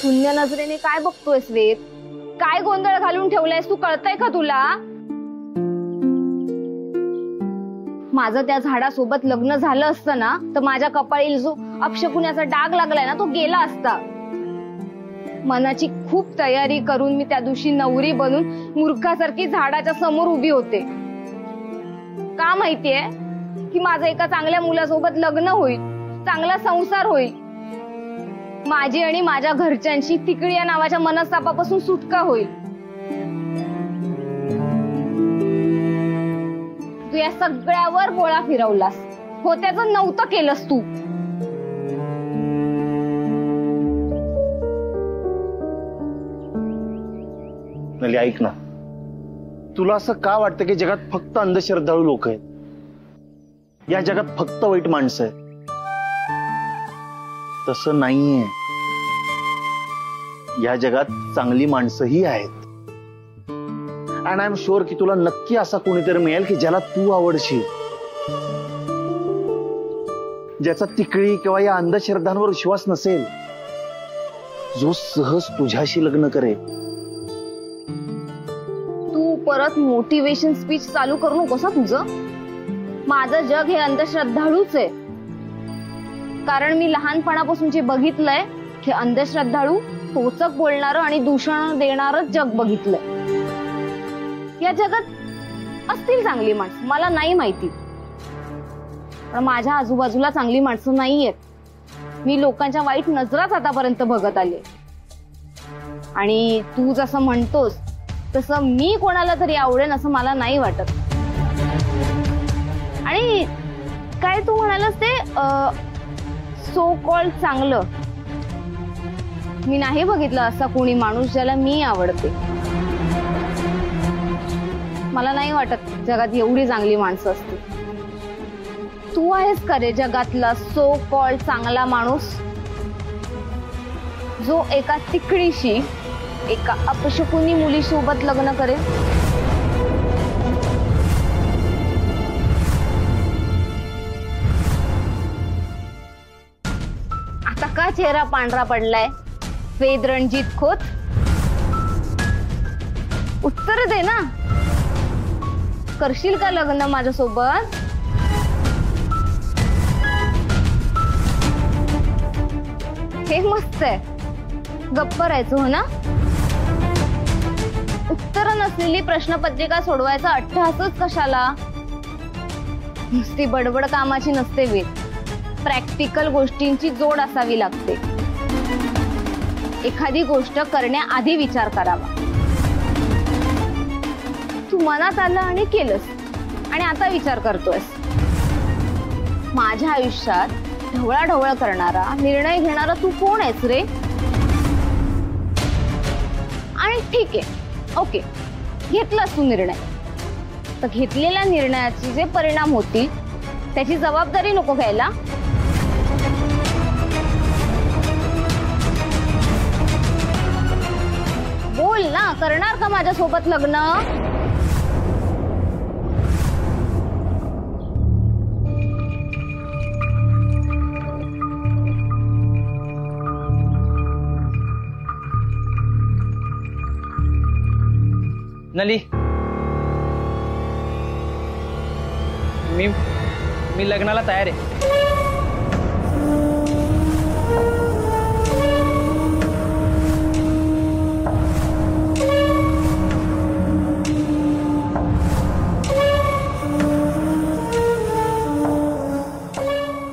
शून्य नजरेने काय बघतोयस वेद? काय गोंधळ घालून ठेवलायस तू? कळतंय का तुला? माझं त्या झाडासोबत लग्न झालं असतं ना तर माझ्या कपाळी जो अपशकुन्याचा डाग लागलाय ना तो गेला असता. मनाची खूप तयारी करून मी त्या दिवशी नवरी बनून मूर्खासारखी झाडाच्या समोर उभी होते. का माहितीये की माझं एका चांगल्या मुलासोबत लग्न होईल, चांगला संसार होईल, माझी आणि माझ्या घरच्यांची तिकडी या नावाच्या मनस्तापापासून सुटका होईल. तू या सगळ्यावर बोळा फिरवलास. हो, त्याचं नव्हतं केलंस तू. नली ऐक ना, तुला असं का वाटतं की जगात फक्त अंधश्रद्धाळू लोक आहेत? या जगात फक्त वाईट माणसं आहेत? तसं नाहीये. या जगात चांगली माणसंही आहेत. अँड आय एम शुअर की तुला नक्की असा कोणीतरी मिळेल की ज्याला तू आवडशील, ज्याचा तिकडी किंवा या अंधश्रद्धांवर विश्वास नसेल, जो सहज तुझ्याशी लग्न करेल. तू परत मोटिवेशन स्पीच चालू करू नकोस तुझं. माझं जग हे अंधश्रद्धाळूच आहे. कारण मी लहानपणापासून जे बघितलंय हे अंधश्रद्धाळू, टोचक बोलणारं आणि दूषण देणारं जग बघितलंय. या जगात असतील चांगली माणसं, मला नाही माहिती, पण माझ्या आजूबाजूला चांगली माणसं नाहीयेत. मी लोकांच्या वाईट नजराच आतापर्यंत बघत आले. आणि तू जसं म्हणतोस तसं मी कोणाला तरी आवडेन असं मला नाही वाटत. आणि काय तू म्हणालस ते सो कॉल्ड चांगलं, मी नाही बघितलं असा कोणी माणूस ज्याला मी आवडते. मला नाही वाटत जगात एवढी चांगली माणसं असतील. तू आहेस का रे जगातला सो कॉल्ड चांगला माणूस, जो एका तिकडीशी, एका अपशकुनी मुलीसोबत लग्न करेल? आता का चेहरा पांढरा पडलाय वेद रणजित खोत? उत्तर दे ना. करशील का लग्न माझ्यासोबत? हे मस्त आहे, गप्प राहायचं हो ना. उत्तर नसलेली प्रश्नपत्रिका सोडवायचा अट्टहासच कशाला? नुसती बडबड कामाची नसते वेद. प्रॅक्टिकल गोष्टींची जोड असावी लागते. एखादी गोष्ट करण्याआधी विचार करावा. तू मनात आलं आणि केलंस, आणि आता विचार करतोयस. माझ्या आयुष्यात ढवळाढवळ करणारा, निर्णय घेणारा तू कोण आहेस रे? आणि ठीक आहे, ओके, घेतलास तू निर्णय, तर घेतलेल्या निर्णयाचे जे परिणाम होतील त्याची जबाबदारी नको घ्यायला? बोल ना, करणार का माझ्यासोबत लग्न? नली, मी लग्नाला तयार आहे.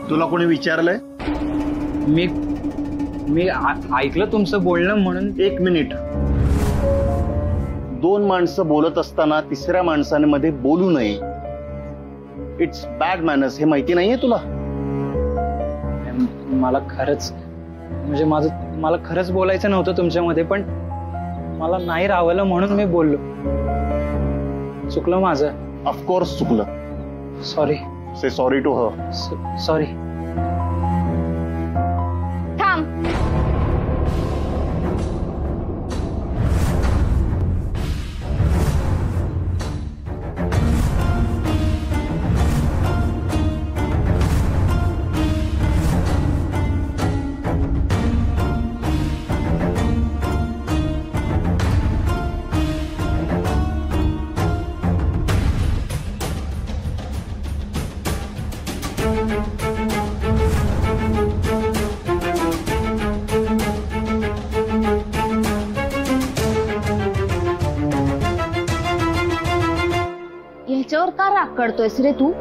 तुला कोणी विचारलंय? मी ऐकलं तुमचं बोलणं म्हणून. एक मिनिट. दोन माणसं बोलत असताना तिसऱ्या माणसाने मध्ये बोलू नये. It's bad manners. हे माहिती नाहीये तुला? मला खरंच मला खरंच बोलायचं नव्हतं तुमच्यामध्ये, पण मला नाही राहावलं म्हणून मी बोललो. चुकलं माझं. ऑफकोर्स चुकलं. Sorry. Say sorry to her. Sorry. थांब. का राग काढतोयस रे तू?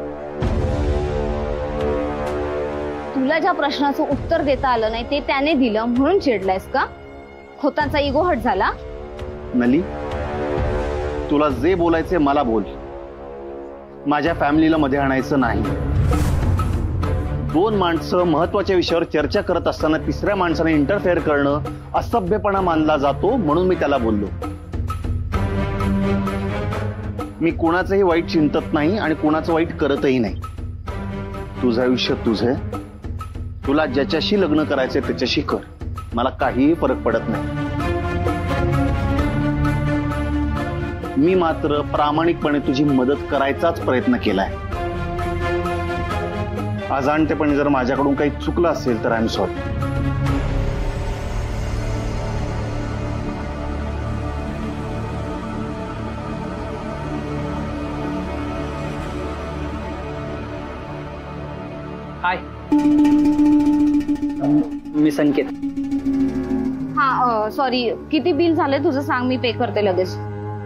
तुला ज्या प्रश्नाचं उत्तर देता आलं नाही ते त्याने दिलं म्हणून चिडलायस का? खोतांचा इगो हट झाला? नली, तुला जे बोलायचे मला बोल. माझ्या फॅमिलीला मध्ये आणायचं नाही. दोन माणसं महत्वाच्या विषयावर चर्चा करत असताना तिसऱ्या माणसाने इंटरफेअर करणं असभ्यपणा मानला जातो म्हणून मी त्याला बोललो. मी कोणाचंही वाईट चिंतत नाही आणि कोणाचं वाईट करतही नाही. तुझं आयुष्य तुझं, तुला ज्याच्याशी लग्न करायचंय त्याच्याशी कर. मला काहीही फरक पडत नाही. मी मात्र प्रामाणिकपणे तुझी मदत करायचाच प्रयत्न केलाय. अजाणतेपणे जर माझ्याकडून काही चुकलं असेल तर आय एम सॉरी. हाय, मी संकेत. हा सॉरी, किती बिल झालंय तुझं सांग, मी पे करते लगेच.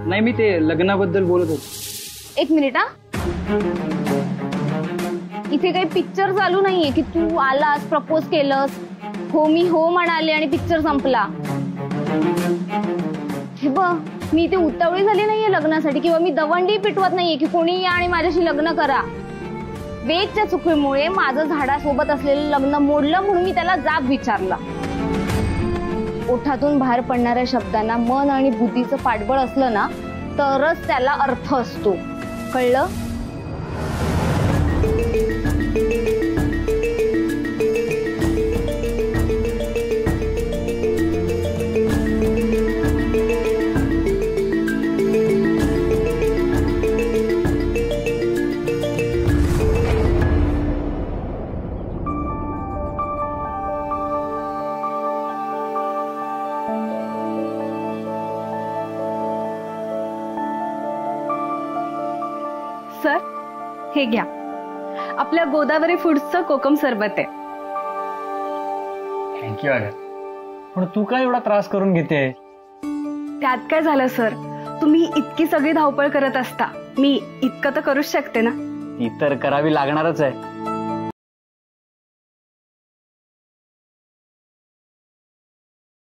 नाही, मी ते लग्नाबद्दल बोलत होतो. एक मिनिट हा. इथे काही पिक्चर चालू नाहीये की तू आलास, प्रपोज केलंस, हो मी हो म्हणाले आणि पिक्चर संपला. हे बघ, मी इथे उतावळी झाली नाहीये लग्नासाठी किंवा मी दवंडी पिटवत नाहीये की कोणी या आणि माझ्याशी लग्न करा. वेदच्या चुकीमुळे माझं झाडासोबत असलेलं लग्न मोडलं म्हणून मी त्याला जाब विचारला. ओठातून बाहेर पडणाऱ्या शब्दांना मन आणि बुद्धीचं पाठबळ असलं ना तरच त्याला अर्थ असतो. कळलं? सर, हे घ्या, आपल्या गोदावरी फूड्सचं कोकम सरबत आहे. थँक्यू अगं, पण तू काय एवढा त्रास करून घेते? त्यात काय झालं सर, तुम्ही इतकी सगळी धावपळ करत असता, मी इतकं तर करूच शकते ना. ती तर करावी लागणारच आहे.